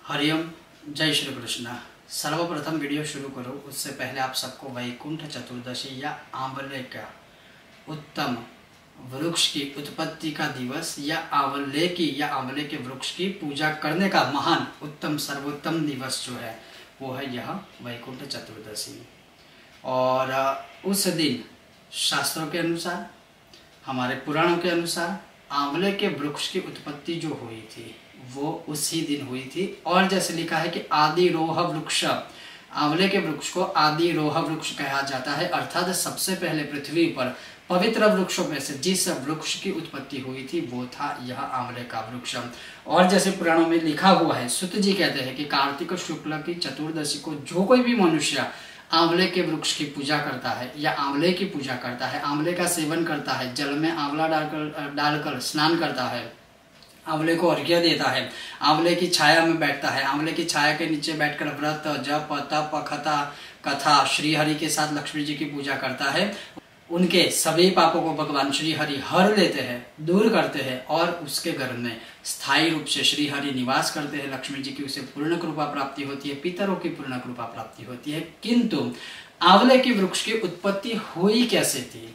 हरिओम। जय श्री कृष्ण। सर्वप्रथम वीडियो शुरू करो उससे पहले आप सबको वैकुंठ चतुर्दशी या आंवले का उत्तम वृक्ष की उत्पत्ति का दिवस या आंवले के वृक्ष की पूजा करने का महान उत्तम सर्वोत्तम दिवस जो है वो है यह वैकुंठ चतुर्दशी। और उस दिन शास्त्रों के अनुसार, हमारे पुराणों के अनुसार आंवले के वृक्ष की उत्पत्ति जो हुई थी वो उसी दिन हुई थी। और जैसे लिखा है कि आदिरोह वृक्ष, आंवले के वृक्ष को आदिरोह वृक्ष कहा जाता है, अर्थात सबसे पहले पृथ्वी पर पवित्र वृक्षों में से जिस वृक्ष की उत्पत्ति हुई थी वो था यह आंवले का वृक्ष। और जैसे पुराणों में लिखा हुआ है, सुत जी कहते हैं कि कार्तिक शुक्ल की चतुर्दशी को जो कोई भी मनुष्य आंवले के वृक्ष की पूजा करता है या आंवले की पूजा करता है, आंवले का सेवन करता है, जल में आंवला डालकर स्नान करता है, आंवले को अर्घ्य देता है, आंवले की छाया में बैठता है, आंवले की छाया के नीचे बैठकर व्रत जप तप कथा श्री हरि के साथ लक्ष्मी जी की पूजा करता है, उनके सभी पापों को भगवान श्री हरि हर लेते हैं, दूर करते हैं और उसके घर में स्थायी रूप से श्री हरि निवास करते हैं। लक्ष्मी जी की उसे पूर्ण कृपा प्राप्ति होती है, पितरों की पूर्ण कृपा प्राप्ति होती है। किंतु आंवले की वृक्ष की उत्पत्ति हुई कैसे थी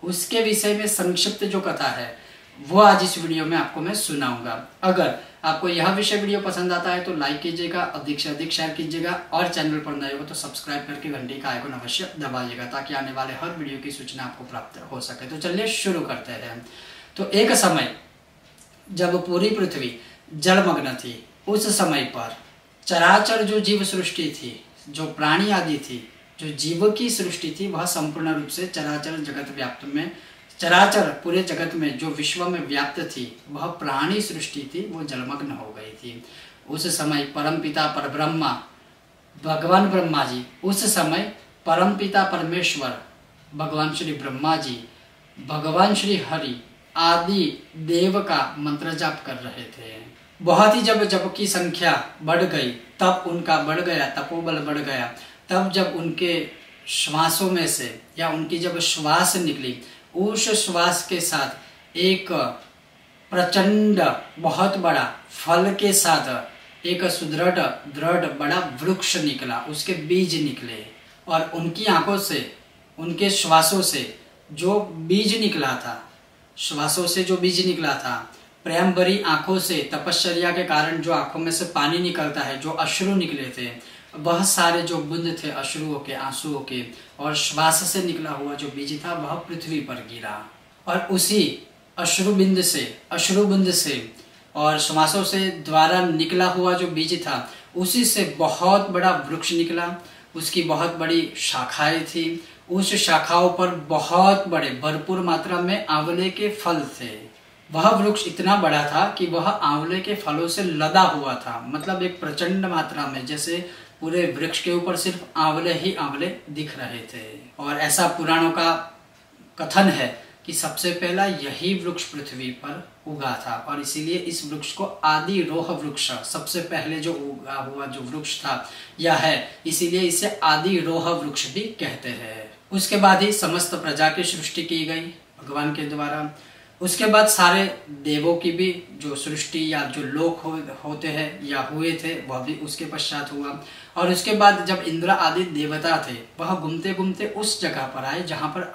उसके विषय में संक्षिप्त जो कथा है वो आज इस वीडियो में आपको मैं सुनाऊंगा। अगर आपको यह विषय वीडियो पसंद आता है तो लाइक कीजिएगा, अधिक से अधिक शेयर कीजिएगा और चैनल पर नए हो तो सब्सक्राइब करके घंटी का आइकन अवश्य दबाइएगा ताकि आने वाले हर वीडियो की सूचना आपको प्राप्त हो सके। तो चलिए शुरू करते हैं। तो एक समय जब पूरी पृथ्वी जलमग्न थी, उस समय पर चराचर जो जीव सृष्टि थी, जो प्राणी आदि थी, जो जीव की सृष्टि थी, वह संपूर्ण रूप से चराचर जगत व्याप्त में, चराचर पूरे जगत में जो विश्व में व्याप्त थी वह प्राणी सृष्टि थी, वो जलमग्न हो गई थी। उस समय परमपिता परब्रह्मा भगवान ब्रह्मा जी, उस समय परमपिता परमेश्वर भगवान श्री ब्रह्मा जी, भगवान श्री हरि आदि देव का मंत्र जाप कर रहे थे। बहुत ही जब की संख्या बढ़ गई, तब उनका बढ़ गया, तपोबल बढ़ गया। तब जब उनके श्वासों में से या उनकी जब श्वास निकली, उस श्वास के साथ एक प्रचंड बहुत बड़ा फल के साथ एक सुदृढ़ दृढ़ बड़ा वृक्ष निकला, उसके बीज निकले। और उनकी आंखों से, उनके श्वासों से जो बीज निकला था, श्वासों से जो बीज निकला था, प्रेम भरी आंखों से, तपश्चर्या के कारण जो आंखों में से पानी निकलता है, जो अश्रु निकले थे, वह सारे जो बूंद थे अश्रुओं के, आंसुओं के और श्वास से निकला हुआ जो बीज था वह पृथ्वी पर गिरा। और उसी अश्रुबुंद से और श्वासों से द्वारा निकला हुआ जो बीज था उसी से बहुत बड़ा वृक्ष निकला। उसकी बहुत बड़ी शाखाएं थी, उस शाखाओं पर बहुत बड़े भरपूर मात्रा में आंवले के फल थे। वह वृक्ष इतना बड़ा था कि वह आंवले के फलों से लदा हुआ था, मतलब एक प्रचंड मात्रा में, जैसे पूरे वृक्ष के ऊपर सिर्फ आंवले ही आंवले दिख रहे थे। और ऐसा पुराणों का कथन है कि सबसे पहला यही वृक्ष पृथ्वी पर उगा था और इसीलिए इस वृक्ष को आदिरोह वृक्ष, सबसे पहले जो उगा हुआ जो वृक्ष था यह है, इसीलिए इसे आदिरोह वृक्ष भी कहते हैं। उसके बाद ही समस्त प्रजा की सृष्टि की गई भगवान के द्वारा। उसके बाद सारे देवों की भी जो सृष्टि या जो लोक होते हैं या हुए थे वह भी उसके पश्चात हुआ। और उसके बाद जब इंद्र आदि देवता थे वह घूमते घूमते उस जगह पर आए जहाँ पर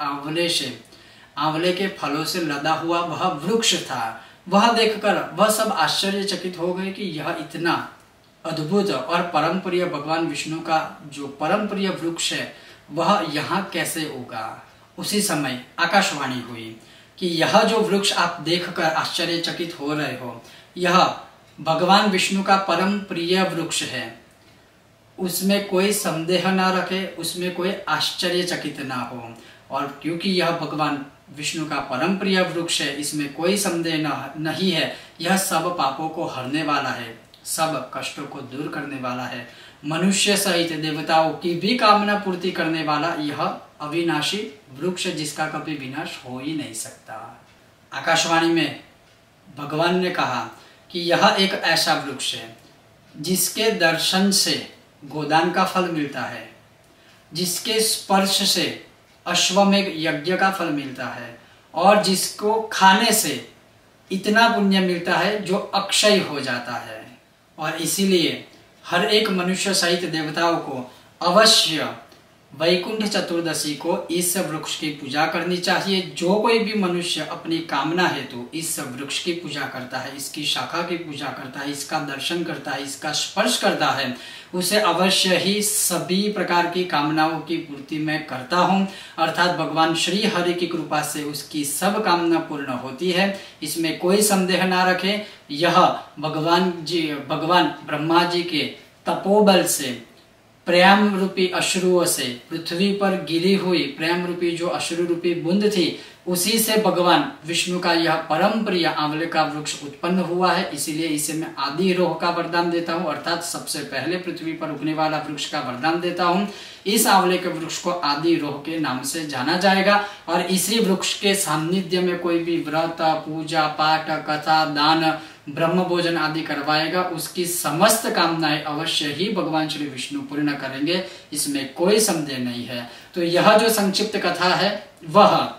आंवले के फलों से लदा हुआ वह वृक्ष था। वह देखकर वह सब आश्चर्यचकित हो गए कि यह इतना अद्भुत और परम प्रिय भगवान विष्णु का जो परम प्रिय वृक्ष है वह यहाँ कैसे उगा। उसी समय आकाशवाणी हुई कि यह जो वृक्ष आप देखकर आश्चर्यचकित हो रहे हो यह भगवान विष्णु का परम प्रिय वृक्ष है, उसमें कोई संदेह ना रखे, उसमें कोई आश्चर्यचकित ना हो। और क्योंकि यह भगवान विष्णु का परम प्रिय वृक्ष है, इसमें कोई संदेह नहीं है, यह सब पापों को हरने वाला है, सब कष्टों को दूर करने वाला है, मनुष्य सहित देवताओं की भी कामना पूर्ति करने वाला यह अविनाशी वृक्ष जिसका कभी विनाश हो ही नहीं सकता। आकाशवाणी में भगवान ने कहा कि यह एक ऐसा वृक्ष है जिसके दर्शन से गोदान का फल मिलता है, जिसके स्पर्श से अश्वमेध यज्ञ का फल मिलता है और जिसको खाने से इतना पुण्य मिलता है जो अक्षय हो जाता है। और इसीलिए हर एक मनुष्य सहित देवताओं को अवश्य वैकुंठ चतुर्दशी को इस वृक्ष की पूजा करनी चाहिए। जो कोई भी मनुष्य अपनी कामना हेतु इस वृक्ष की पूजा करता है, इसकी शाखा की पूजा करता है, इसका दर्शन करता है, इसका स्पर्श करता है, उसे अवश्य ही सभी प्रकार की कामनाओं की पूर्ति मैं करता हूँ। अर्थात भगवान श्री हरि की कृपा से उसकी सब कामना पूर्ण होती है, इसमें कोई संदेह ना रखें। यह भगवान ब्रह्मा जी के तपोबल से, प्रेम रूपी अश्रुओं से पृथ्वी पर गिरी हुई प्रेम रूपी जो अश्रु रूपी बूंद थी, उसी से भगवान विष्णु का यह परम प्रिय आंवले का वृक्ष उत्पन्न हुआ है। इसीलिए इसे मैं आदि रोह का वरदान देता हूँ, अर्थात सबसे पहले पृथ्वी पर उगने वाला वृक्ष का वरदान देता हूँ। इस आंवले के वृक्ष को आदि रोह के नाम से जाना जाएगा और इसी वृक्ष के सान्निध्य में कोई भी व्रत, पूजा पाठ, कथा, दान, ब्रह्म भोजन आदि करवाएगा, उसकी समस्त कामनाएं अवश्य ही भगवान श्री विष्णु पूर्ण करेंगे, इसमें कोई संदेह नहीं है। तो यह जो संक्षिप्त कथा है वह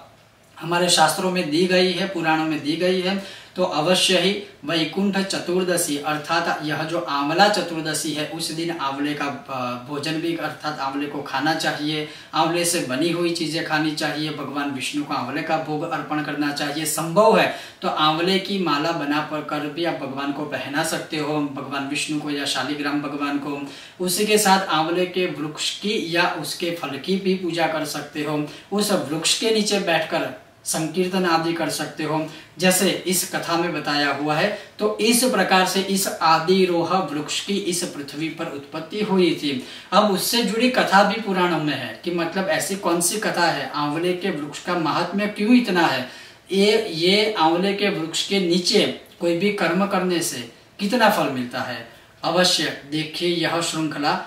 हमारे शास्त्रों में दी गई है, पुराणों में दी गई है। तो अवश्य ही वैकुंठ चतुर्दशी अर्थात यह जो आंवला चतुर्दशी है, उस दिन आंवले का भोजन भी अर्थात आंवले को खाना चाहिए, आंवले से बनी हुई चीजें खानी चाहिए, भगवान विष्णु को आंवले का भोग अर्पण करना चाहिए। संभव है तो आंवले की माला बना कर भी आप भगवान को पहना सकते हो, भगवान विष्णु को या शालिग्राम भगवान को। उसी के साथ आंवले के वृक्ष की या उसके फल की भी पूजा कर सकते हो। उस वृक्ष के नीचे बैठकर संकीर्तन आदि कर सकते हो, जैसे इस कथा में बताया हुआ है। तो इस प्रकार से इस आदिरोह वृक्ष की इस पृथ्वी पर उत्पत्ति हुई थी। अब उससे जुड़ी कथा भी पुराणों में है कि मतलब ऐसी कौन सी कथा है, आंवले के वृक्ष का महात्म्य क्यों इतना है, ये आंवले के वृक्ष के नीचे कोई भी कर्म करने से कितना फल मिलता है। अवश्य देखिए यह श्रृंखला,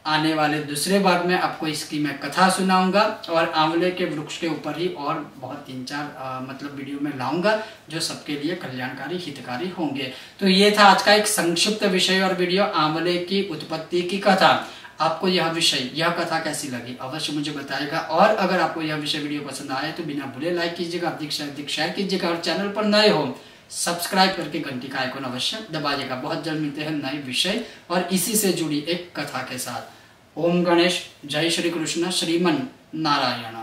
आने वाले दूसरे भाग में आपको इसकी मैं कथा सुनाऊंगा और आंवले के वृक्ष के ऊपर ही और बहुत 3-4 मतलब वीडियो में लाऊंगा जो सबके लिए कल्याणकारी हितकारी होंगे। तो ये था आज का एक संक्षिप्त विषय और वीडियो, आंवले की उत्पत्ति की कथा। आपको यह विषय, यह कथा कैसी लगी अवश्य मुझे बताएगा। और अगर आपको यह विषय वीडियो पसंद आए तो बिना भूले लाइक कीजिएगा, अधिक से अधिक शेयर कीजिएगा और चैनल पर नए हो सब्सक्राइब करके घंटी का आइकन अवश्य दबाइएगा। बहुत जल्द मिलते हैं नए विषय और इसी से जुड़ी एक कथा के साथ। ओम गणेश, जय श्री कृष्ण, श्रीमन नारायण।